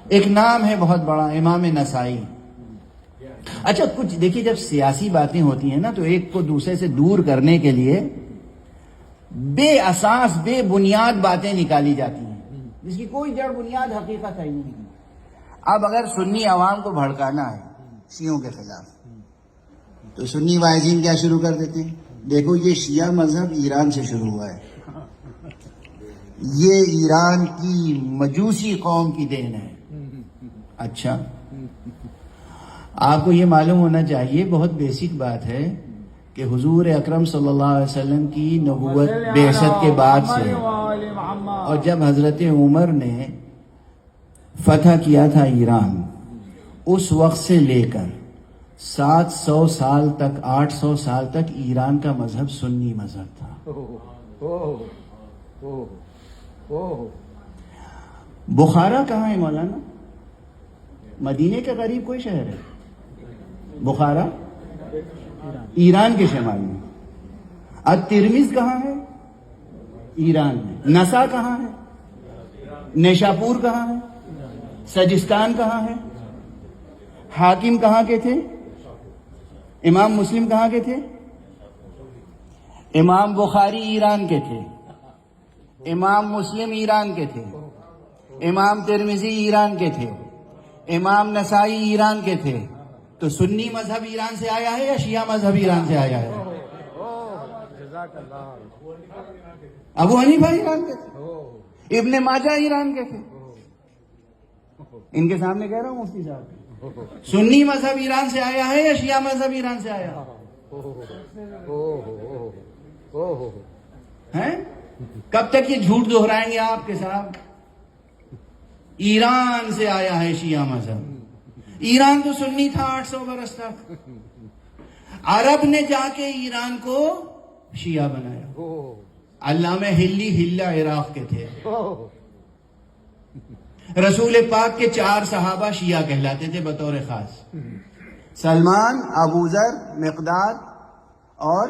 ایک نام ہے بہت بڑا، امام نسائی۔ اچھا کچھ دیکھیے، جب سیاسی باتیں ہوتی ہیں نا تو ایک کو دوسرے سے دور کرنے کے لیے بے اساس بے بنیاد باتیں نکالی جاتی ہیں جس کی کوئی جڑ بنیاد حقیقت ہے ہی نہیں۔ اب اگر سنی عوام کو بھڑکانا ہے شیعوں کے خلاف تو سنی واعظین کیا شروع کر دیتے ہیں؟ دیکھو یہ شیعہ مذہب ایران سے شروع ہوا ہے، یہ ایران کی مجوسی قوم کی دین ہے۔ اچھا، آپ کو یہ معلوم ہونا چاہیے، بہت بیسک بات ہے کہ حضور اکرم صلی اللہ علیہ وسلم کی نبوت بعثت کے بعد سے، اور جب حضرت عمر نے فتح کیا تھا ایران، اس وقت سے لے کر 700 سال تک 800 سال تک ایران کا مذہب سنی مذہب تھا۔ بخارا کہاں ہے مولانا؟ مدینے کے قریب کوئی شہر ہے؟ بخارا ایران کے شمال میں۔ الترمذ کہاں ہے؟ ایران میں۔ نسا کہاں ہے؟ نیشاپور کہاں ہے؟ سجستان کہاں ہے؟ حاکم کہاں کے تھے؟ امام مسلم کہاں کے تھے؟ امام بخاری ایران کے تھے، امام مسلم ایران کے تھے، امام ترمذی ایران کے تھے، امام نسائی ایران کے تھے۔ تو سنی مذہب ایران سے آیا ہے یا شیعہ مذہب ایران سے آیا ہے؟ ابو حنیفہ ایران کے تھے، ابن ماجہ ایران کے تھے۔ ان کے سامنے کہہ رہا ہوں مفتی صاحب، سنی مذہب ایران سے آیا ہے یا شیعہ مذہب ایران سے آیا ہے؟ کب تک یہ جھوٹ دہرائیں گے آپ کے ساتھ؟ ایران سے آیا ہے شیعہ مذہب۔ ایران تو سنی تھا 800 برس تک، عرب نے جا کے ایران کو شیعہ بنایا۔ علامہ ہلی ہلا عراق کے تھے۔ رسول پاک کے 4 صحابہ شیعہ کہلاتے تھے بطور خاص، سلمان، ابو ذر، مقداد اور